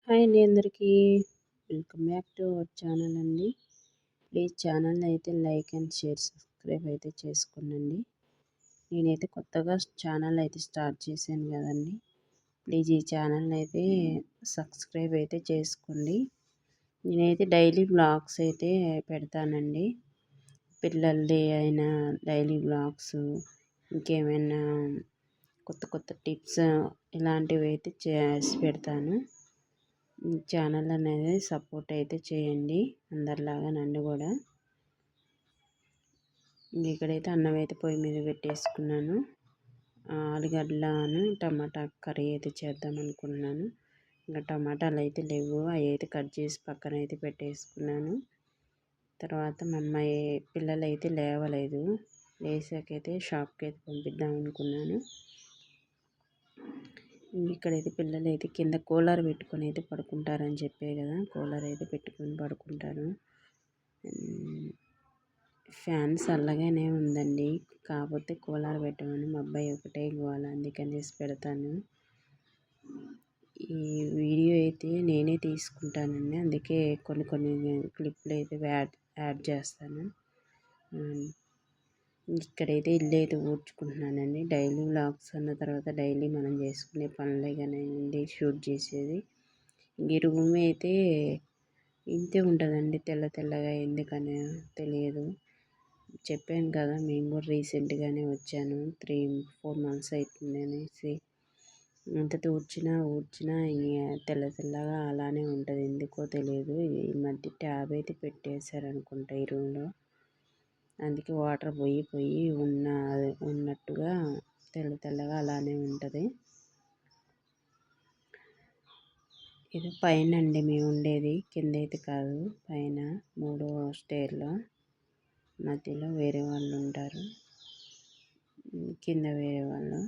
Hi అండి అందరికీ. Welcome back to our channel అండి. ప్లీజ్ ఛానల్ని అయితే లైక్ అండ్ షేర్ సబ్స్క్రైబ్ అయితే చేసుకోండి. నేనైతే కొత్తగా ఛానల్ అయితే స్టార్ట్ చేశాను కదండి. ప్లీజ్ ఈ ఛానల్ని అయితే సబ్స్క్రైబ్ అయితే చేసుకోండి. నేనైతే డైలీ వ్లాగ్స్ అయితే పెడతానండి. పిల్లలది అయినా డైలీ వ్లాగ్స్, ఇంకేమైనా కొత్త కొత్త టిప్స్ ఇలాంటివి అయితే చేసి పెడతాను. ఛానల్ అనేది సపోర్ట్ అయితే చేయండి అందరిలాగా నన్ను కూడా. ఇక్కడైతే అన్నం అయితే పొయ్యి మీద పెట్టేసుకున్నాను. ఆలుగడ్డలను టమాటా కర్రీ అయితే చేద్దాం అనుకున్నాను. ఇంకా టమాటాలు అయితే లేవు, అవి అయితే కట్ చేసి పక్కన అయితే పెట్టేసుకున్నాను. తర్వాత మా అమ్మాయి పిల్లలు అయితే లేవలేదు, లేసాకైతే షాప్కి అయితే పంపిద్దాం అనుకున్నాను. ఇక్కడైతే పిల్లలు అయితే కింద కూలర్ పెట్టుకొని అయితే పడుకుంటారని చెప్పే కదా, కూలర్ అయితే పెట్టుకొని పడుకుంటారు. ఫ్యాన్ చల్లగానే ఉందండి, కాకపోతే కూలర్ పెట్టమని మా అబ్బాయి ఒకటే గోల, అందుకనేసి పెడతాను. ఈ వీడియో అయితే నేనే తీసుకుంటానండి, అందుకే కొన్ని కొన్ని క్లిప్లు అయితే యాడ్ చేస్తాను. ఇక్కడైతే ఇల్లు అయితే ఊడ్చుకుంటున్నానండి. డైలీ వ్లాగ్స్ అన్న తర్వాత డైలీ మనం చేసుకునే పనులే కానివ్వండి, షూట్ చేసేది. ఈ రూమ్ అయితే ఇంతే ఉంటుందండి, తెల్ల తెల్లగా, ఎందుకని తెలియదు. చెప్పాను కదా, మేము కూడా రీసెంట్గానే వచ్చాను, 3-4 months అవుతుంది అనేసి. ఎంత ఊడ్చినా తెల్ల తెల్లగా అలానే ఉంటుంది, ఎందుకో తెలియదు. ఈ మధ్య ట్యాబ్ అయితే పెట్టేశారనుకుంటా ఈ రూమ్లో, అందుకే వాటర్ పోయి ఉన్నట్టుగా తెల్ల తెల్లగా అలానే ఉంటుంది. ఇది పైన అండి మేము ఉండేది, కింద అయితే కాదు, పైన 3వ స్టేర్లో. మధ్యలో వేరే వాళ్ళు ఉంటారు, కింద వేరే వాళ్ళు,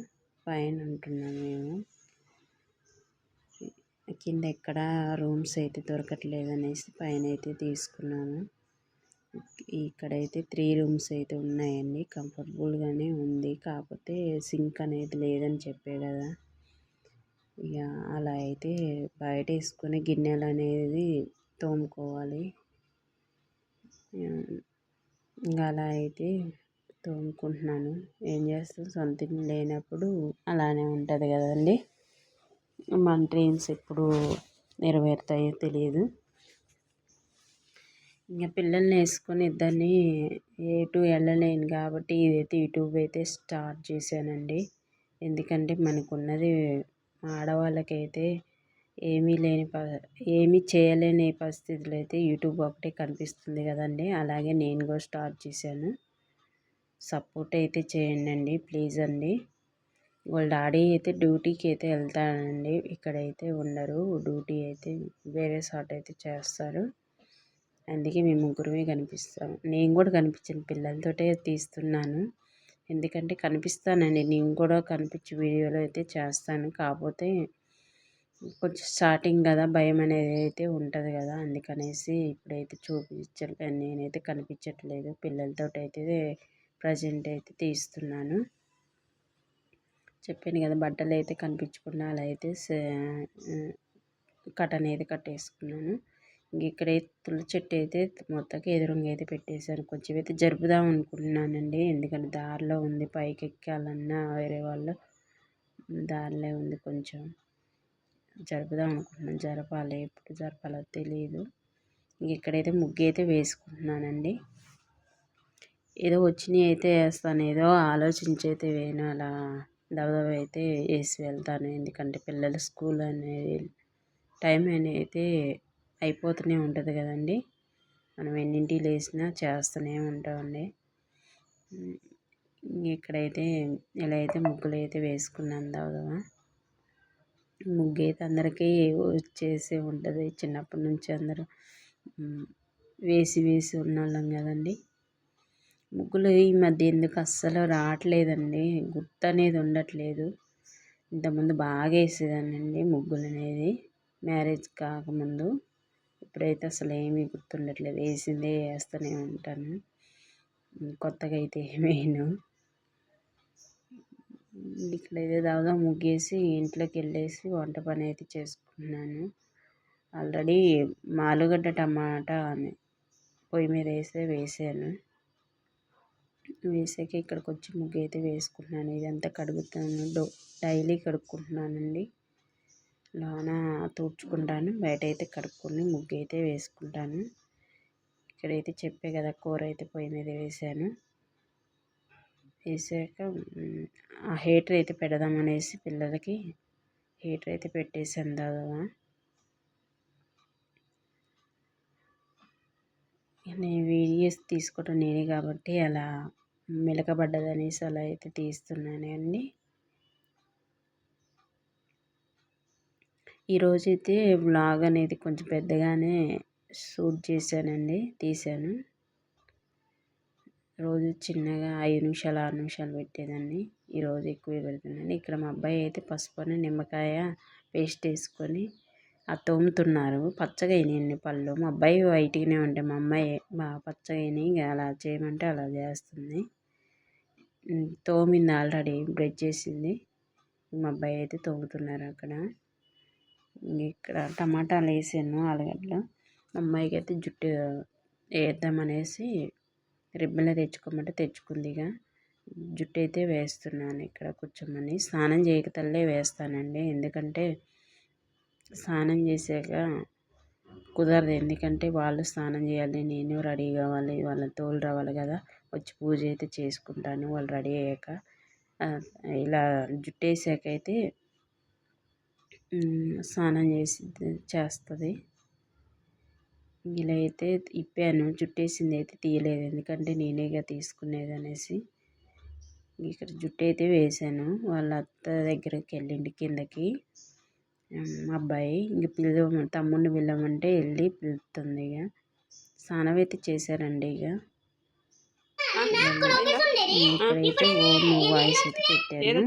పైన ఉంటున్నాం మేము. కింద ఎక్కడ రూమ్స్ అయితే దొరకట్లేదు అనేసి పైన అయితే తీసుకున్నాము. ఇక్కడైతే 3 rooms అయితే ఉన్నాయండి, కంఫర్టబుల్గానే ఉంది. కాకపోతే సింక్ అనేది లేదని చెప్పే కదా, ఇక అలా అయితే బయట వేసుకొని గిన్నెలు అనేది తోముకోవాలి. ఇంకా అలా అయితే తోముకుంటున్నాను. ఏం చేస్తాం, సొంత ఇల్లు లేనప్పుడు అలానే ఉంటుంది కదండి. మన డ్రీమ్స్ ఎప్పుడు నెరవేరుతాయో తెలియదు. ఇంకా పిల్లల్ని వేసుకొని ఇద్దరిని ఎటు వెళ్ళలేను కాబట్టి ఇదైతే యూట్యూబ్ అయితే స్టార్ట్ చేశానండి. ఎందుకంటే మనకున్నది ఆడవాళ్ళకైతే ఏమీ చేయలేని పరిస్థితులు అయితే యూట్యూబ్ ఒకటే కనిపిస్తుంది కదండి. అలాగే నేను కూడా స్టార్ట్ చేశాను. సపోర్ట్ అయితే చేయండి ప్లీజ్ అండి. వాళ్ళ డాడీ అయితే డ్యూటీకి అయితే వెళ్తానండి, ఇక్కడైతే ఉండరు, డ్యూటీ అయితే వేరే చోట అయితే చేస్తారు. అందుకే మేము ముగ్గురమే కనిపిస్తాం. నేను కూడా కనిపించిన పిల్లలతోటే తీస్తున్నాను, ఎందుకంటే కనిపిస్తానండి, నేను కూడా కనిపించి వీడియోలో అయితే చేస్తాను. కాకపోతే కొంచెం స్టార్టింగ్ కదా, భయం అనేది అయితే ఉంటుంది కదా, అందుకనేసి ఇప్పుడైతే చూపించట్లేదు, నేనైతే కనిపించట్లేదు. పిల్లలతో అయితే ప్రజెంట్ అయితే తీస్తున్నాను. చెప్పాను కదా, బట్టలు అయితే కనిపించకుండా అలా అయితే కటన్ అయితే కట్టేసుకున్నాను. ఇక్కడైతే తులసి చెట్టు అయితే మొత్తంకి ఎదురుగా అయితే పెట్టేశాను. కొంచెం అయితే జరుపుదాం అనుకుంటున్నానండి, ఎందుకంటే దారిలో ఉంది, పైకి ఎక్కాలన్నా వేరే వాళ్ళు దారిలో ఉంది, కొంచెం జరుపుదాం అనుకుంటున్నాను. జరపాలి, ఎప్పుడు జరపాలో తెలియదు. ఇక్కడైతే ముగ్గు అయితే వేసుకుంటున్నానండి. ఏదో వచ్చినవి అయితే వేస్తాను, ఏదో ఆలోచించి అయితే వేయను, అలా దబదబ అయితే వేసి వెళ్తాను. ఎందుకంటే పిల్లల స్కూల్ అనేది టైం అనేది అయిపోతూనే ఉంటుంది కదండి, మనం ఎన్నింటికి లేచినా చేస్తూనే ఉంటామండి. ఇక్కడైతే ఇలా అయితే ముగ్గులు అయితే వేసుకున్నాను దబదబ. ముగ్గు అయితే అందరికీ వచ్చేసి ఉంటుంది, చిన్నప్పటి నుంచి అందరూ వేసి ఉన్నోళ్ళం కదండి. ముగ్గులు ఈ మధ్య ఎందుకు అస్సలు రావట్లేదండి, గుర్తు అనేది ఉండట్లేదు. ఇంతకుముందు బాగా వేసేదానండి ముగ్గులు అనేది, మ్యారేజ్ కాకముందు. ఇప్పుడైతే అసలు ఏమీ గుర్తుండట్లేదు, వేసిందే వేస్తూనే ఉంటాను, కొత్తగా అయితే ఏమేను. ఇక్కడైతే దాదాపు ముగ్గేసి ఇంట్లోకి వెళ్ళేసి వంట పని అయితే చేసుకుంటున్నాను. ఆల్రెడీ ఆలుగడ్డ టమాటా పొయ్యి మీద వేసాను. వేసాక ఇక్కడికి వచ్చి ముగ్గు అయితే వేసుకుంటున్నాను. ఇదంతా కడుగుతాను, డైలీ కడుక్కుంటున్నానండి. లోన తుడుచుకుంటాను, బయట అయితే కడుక్కొని ముగ్గు అయితే వేసుకుంటాను. ఇక్కడైతే చెప్పే కదా కూర అయితే పొయ్యి మీద వేసాను. వేసాక ఆ హీటర్ అయితే పెడదామనేసి పిల్లలకి హీటర్ అయితే పెట్టేసాను దాదాపు. నేను వీడియోస్ తీసుకోవడం నేనే కాబట్టి అలా మెలకబడ్డదనేసి అలా అయితే తీస్తున్నాను అండి. ఈరోజైతే వ్లాగ్ అనేది కొంచెం పెద్దగానే షూట్ చేశానండి, తీశాను. రోజు చిన్నగా 5 నిమిషాలు 6 నిమిషాలు పెట్టేదాన్ని, ఈరోజు ఎక్కువ పెడుతున్నాను. ఇక్కడ మా అబ్బాయి అయితే పసుపుని నిమ్మకాయ పేస్ట్ వేసుకొని తోముతున్నారు. పచ్చగా అయినాయండి పళ్ళు. మా అబ్బాయి వైట్గానే ఉంటాయి, మా అమ్మాయి బాగా పచ్చగా అయినాయి. ఇంకా అలా చేయమంటే అలా చేస్తుంది. తోమింది, ఆల్రెడీ బ్రష్ చేసింది. మా అబ్బాయి అయితే తోముతున్నారు అక్కడ. ఇక్కడ టమాటాలు వేసాను, ఆలుగడ్డలు. మా అమ్మాయికి అయితే జుట్టు వేద్దామనేసి రిబ్బన్లో తెచ్చుకోమంటే తెచ్చుకుంది. ఇక జుట్టు అయితే వేస్తున్నాను ఇక్కడ కూర్చోమని. స్నానం చేయకతల్లే వేస్తానండి, ఎందుకంటే స్నానం చేసాక కుదరదు. ఎందుకంటే వాళ్ళు స్నానం చేయాలి, నేను రెడీ కావాలి, వాళ్ళని తోలు రావాలి కదా. వచ్చి పూజ అయితే చేసుకుంటాను వాళ్ళు రెడీ అయ్యాక. ఇలా జుట్టు వేసాక అయితే స్నానం చేస్తుంది. ఇలా అయితే ఇప్పాను, జుట్టేసింది అయితే తీయలేదు, ఎందుకంటే నేనేగా తీసుకునేది అనేసి. ఇక్కడ జుట్టు అయితే వేసాను. వాళ్ళ అత్త దగ్గరికి వెళ్ళిండి కిందకి. మా అబ్బాయి ఇంక తమ్ముడిని వెళ్ళమంటే వెళ్ళి పిలుస్తుంది. ఇక స్నానం అయితే చేశారండి. ఇక ఇక్కడైతే వాయిస్ అయితే పెట్టాను,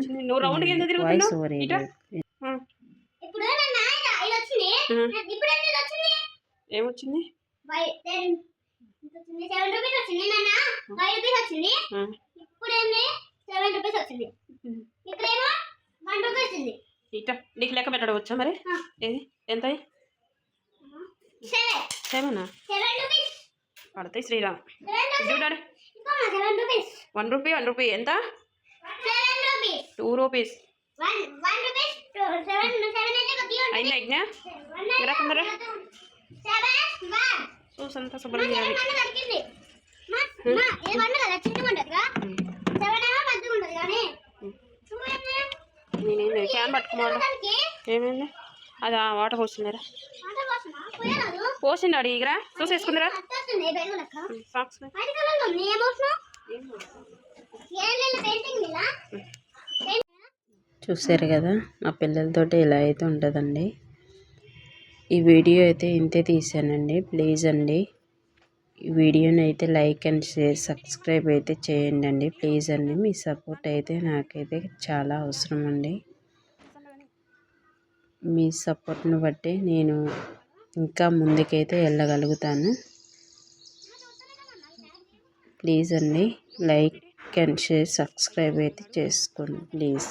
వాయిస్ ఓవర్ ఏమొచ్చింది. నీకు లెక్క పెట్టడం వచ్చా మరి? ఏది ఎంత? 7 పడతాయి శ్రీరామ్. చూడాలి. 1 రూపీ 1 రూపీ ఎంత? 2 రూపీస్ అయిందా? యజ్ఞ తొందర చూసంతా శుభ్రం చేయాలి. నేనేం క్యాన్ పట్టుకోవాలి. ఏమైంది? అది వాటర్ పోసిందిరా, పోసింది అడిగిరా, చూసేసుకుందిరా. సాక్స్ చూసారు కదా, మా పిల్లలతోటి ఇలా అయితే ఉంటుందండి. ఈ వీడియో అయితే ఇంతే తీసానండి. ప్లీజ్ అండి ఈ వీడియోని అయితే లైక్ అండ్ షేర్ సబ్స్క్రైబ్ అయితే చేయండి అండి, ప్లీజ్ అండి. మీ సపోర్ట్ అయితే నాకైతే చాలా అవసరం అండి. మీ సపోర్ట్ని బట్టి నేను ఇంకా ముందుకైతే వెళ్ళగలుగుతాను. ప్లీజ్ అండి లైక్ అండ్ షేర్ సబ్స్క్రైబ్ అయితే చేసుకోండి ప్లీజ్.